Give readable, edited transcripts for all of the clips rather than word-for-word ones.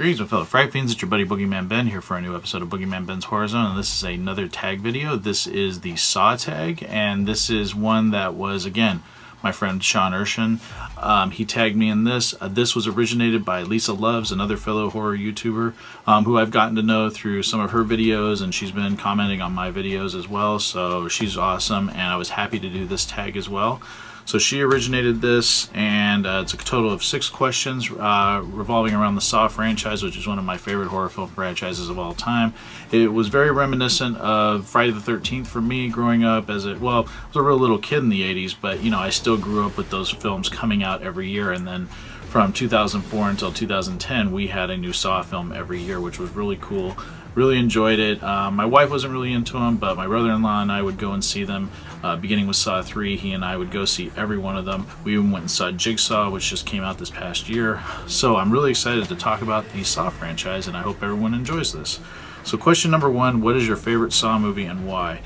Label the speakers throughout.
Speaker 1: Greetings, my fellow Fright Fiends. It's your buddy Boogeyman Ben here for a new episode of Boogeyman Ben's Horror Zone, and this is another tag video. This is the Saw tag, and this is one that was, again, my friend Sean Erschen. He tagged me in this. This was originated by Lisa Loves, another fellow horror YouTuber, who I've gotten to know through some of her videos, and she's been commenting on my videos as well, so she's awesome, and I was happy to do this tag as well. So she originated this, and it's a total of 6 questions revolving around the Saw franchise, which is one of my favorite horror film franchises of all time. It was very reminiscent of Friday the 13th for me growing up as I was a real little kid in the 80s, but you know, I still grew up with those films coming out every year, and then from 2004 until 2010 we had a new Saw film every year, which was really cool. Really enjoyed it. My wife wasn't really into them, but my brother-in-law and I would go and see them. Beginning with Saw 3, he and I would go see every one of them. We even went and saw Jigsaw, which just came out this past year. So I'm really excited to talk about the Saw franchise, and I hope everyone enjoys this. So question number 1, what is your favorite Saw movie and why?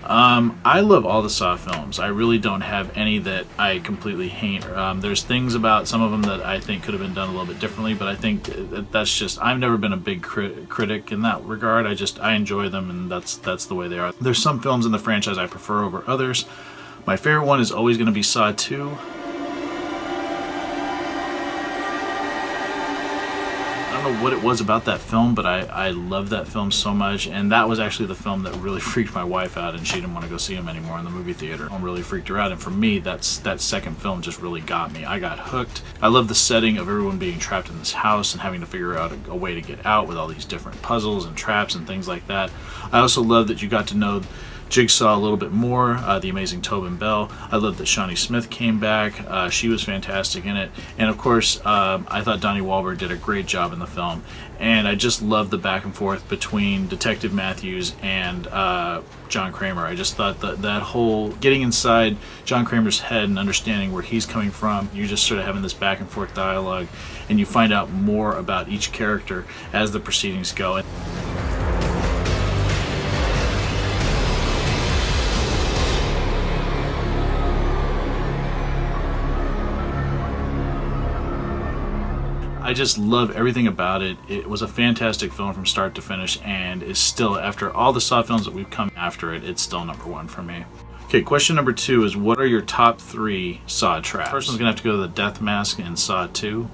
Speaker 1: I love all the Saw films. I really don't have any that I completely hate. There's things about some of them that I think could have been done a little bit differently, but I think that's just, I've never been a big critic in that regard. I enjoy them, and that's the way they are. There's some films in the franchise I prefer over others. My favorite one is always going to be Saw 2. I don't know what it was about that film, but I love that film so much, and that was actually the film that really freaked my wife out, and she didn't want to go see him anymore in the movie theater. It really freaked her out, and for me, that second film just really got me. I got hooked. I love the setting of everyone being trapped in this house and having to figure out a way to get out with all these different puzzles and traps and things like that. I also love that you got to know Jigsaw a little bit more, the amazing Tobin Bell. I love that Shawnee Smith came back. She was fantastic in it. And of course, I thought Donnie Wahlberg did a great job in the film. And I just loved the back and forth between Detective Matthews and John Kramer. I just thought that whole getting inside John Kramer's head and understanding where he's coming from, you just sort of having this back and forth dialogue, and you find out more about each character as the proceedings go. I just love everything about it. It was a fantastic film from start to finish, and is still, after all the Saw films that we've come after it, it's still #1 for me. Okay, question number 2 is, what are your top 3 Saw traps? First one's gonna have to go to the death mask in Saw 2.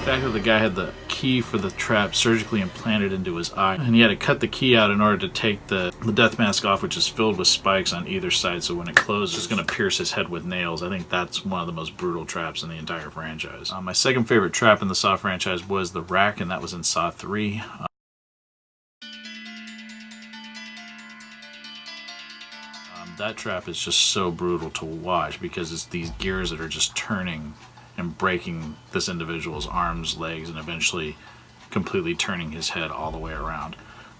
Speaker 1: The fact that the guy had the key for the trap surgically implanted into his eye, and he had to cut the key out in order to take the death mask off, which is filled with spikes on either side, so when it closes it's going to pierce his head with nails. I think that's one of the most brutal traps in the entire franchise. My second favorite trap in the Saw franchise was the rack, and that was in Saw 3. That trap is just so brutal to watch because it's these gears that are just turning and breaking this individual's arms, legs, and eventually completely turning his head all the way around.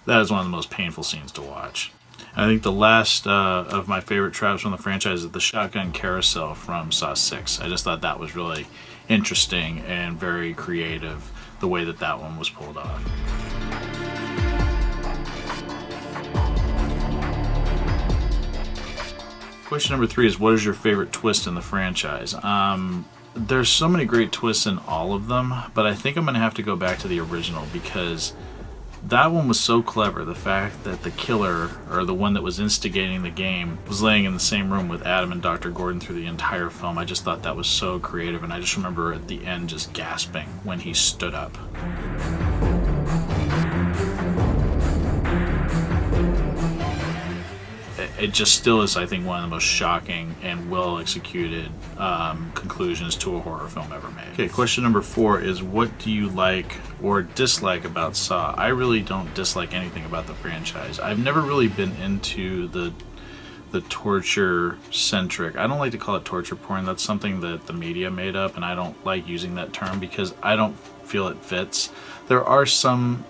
Speaker 1: That is one of the most painful scenes to watch. I think the last of my favorite traps from the franchise is the shotgun carousel from Saw 6. I just thought that was really interesting and very creative, the way that one was pulled off. Question number 3 is, what is your favorite twist in the franchise? There's so many great twists in all of them, but I think I'm going to have to go back to the original because that one was so clever. The fact that the killer, or the one that was instigating the game, was laying in the same room with Adam and Dr. Gordon through the entire film. I just thought that was so creative, and I just remember at the end just gasping when he stood up. It just still is, I think, one of the most shocking and well-executed conclusions to a horror film ever made. Okay, question number 4 is, what do you like or dislike about Saw? I really don't dislike anything about the franchise. I've never really been into the torture-centric. I don't like to call it torture porn. That's something that the media made up, and I don't like using that term because I don't feel it fits. There are some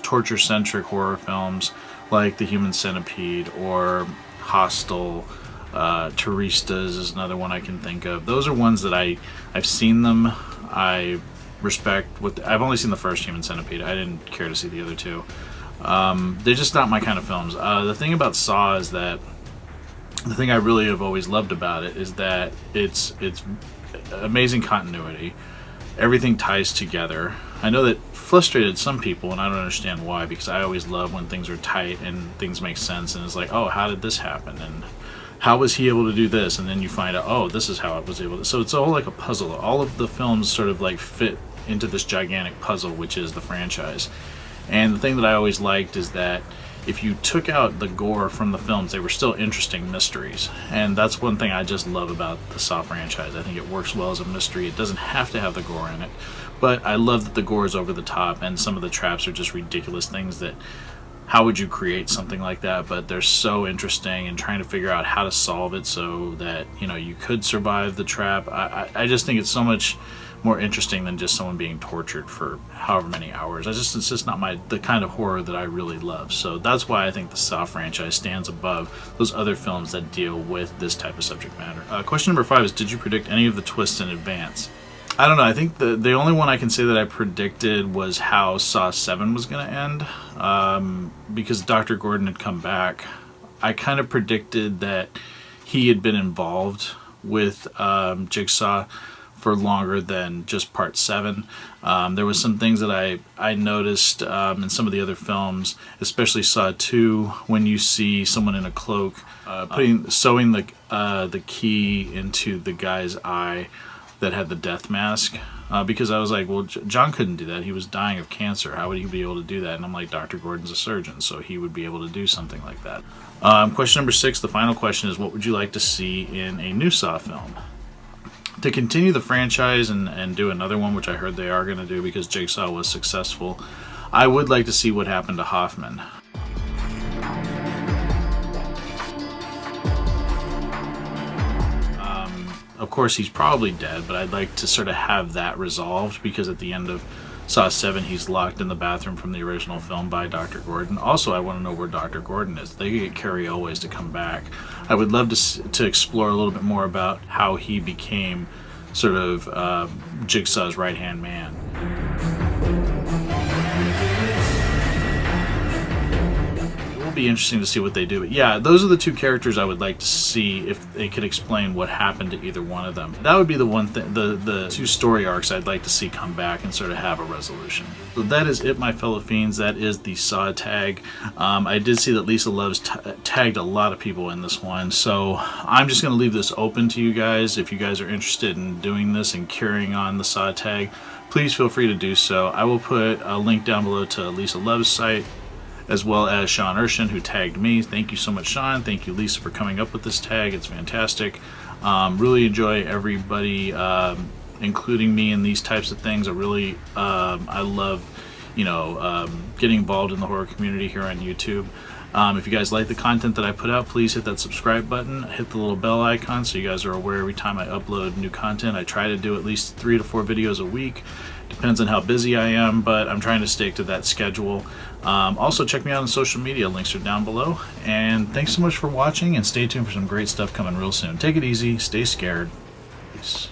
Speaker 1: torture-centric horror films like The Human Centipede or Hostel. Turistas is another one I can think of. Those are ones that I've seen them. I respect I've only seen the first Human Centipede. I didn't care to see the other 2. They're just not my kind of films. The thing about Saw is that the thing I really have always loved about it is that it's amazing continuity. Everything ties together. I know that frustrated some people, and I don't understand why, because I always love when things are tight and things make sense, and it's like, oh, how did this happen, and how was he able to do this, and then you find out, oh, this is how I was able to. So it's all like a puzzle. All of the films sort of like fit into this gigantic puzzle, which is the franchise. And the thing that I always liked is that if you took out the gore from the films, they were still interesting mysteries. And that's one thing I just love about the Saw franchise. I think it works well as a mystery. It doesn't have to have the gore in it, but I love that the gore is over the top, and some of the traps are just ridiculous things that, how would you create something like that? But they're so interesting, and trying to figure out how to solve it so that, you know, you could survive the trap. I just think it's so much more interesting than just someone being tortured for however many hours. It's just not the kind of horror that I really love. So that's why I think the Saw franchise stands above those other films that deal with this type of subject matter. Question number 5 is, did you predict any of the twists in advance? I don't know. I think the only one I can say that I predicted was how Saw 7 was going to end, because Dr. Gordon had come back. I kind of predicted that he had been involved with Jigsaw for longer than just part 7. There was some things that I noticed in some of the other films, especially Saw 2, when you see someone in a cloak sewing the key into the guy's eye that had the death mask. Because I was like, well, John couldn't do that. He was dying of cancer. How would he be able to do that? And I'm like, Dr. Gordon's a surgeon, so he would be able to do something like that. Question number 6, the final question, is what would you like to see in a new Saw film? To continue the franchise and do another one, which I heard they are going to do because Jigsaw was successful, I would like to see what happened to Hoffman. Of course, he's probably dead, but I'd like to sort of have that resolved, because at the end of Saw 7, he's locked in the bathroom from the original film by Dr. Gordon. Also, I want to know where Dr. Gordon is. They could get Carrie Elways to come back. I would love to explore a little bit more about how he became sort of Jigsaw's right-hand man. It will be interesting to see what they do. But yeah, those are the 2 characters I would like to see if they could explain what happened to either one of them. That would be the one thing, the 2 story arcs I'd like to see come back and sort of have a resolution. So that is it, my fellow fiends. That is the Saw tag. I did see that Lisa Loves tagged a lot of people in this one, so I'm just going to leave this open to you guys. If you guys are interested in doing this and carrying on the Saw tag, please feel free to do so. I will put a link down below to Lisa Love's site, as well as Sean Erschen, who tagged me. Thank you so much, Sean. Thank you, Lisa, for coming up with this tag. It's fantastic. Really enjoy everybody, including me, in these types of things. I love, getting involved in the horror community here on YouTube. If you guys like the content that I put out, please hit that subscribe button, hit the little bell icon so you guys are aware every time I upload new content. I try to do at least 3 to 4 videos a week. Depends on how busy I am, but I'm trying to stick to that schedule. Also, check me out on social media. Links are down below. And thanks so much for watching, and stay tuned for some great stuff coming real soon. Take it easy. Stay scared. Peace.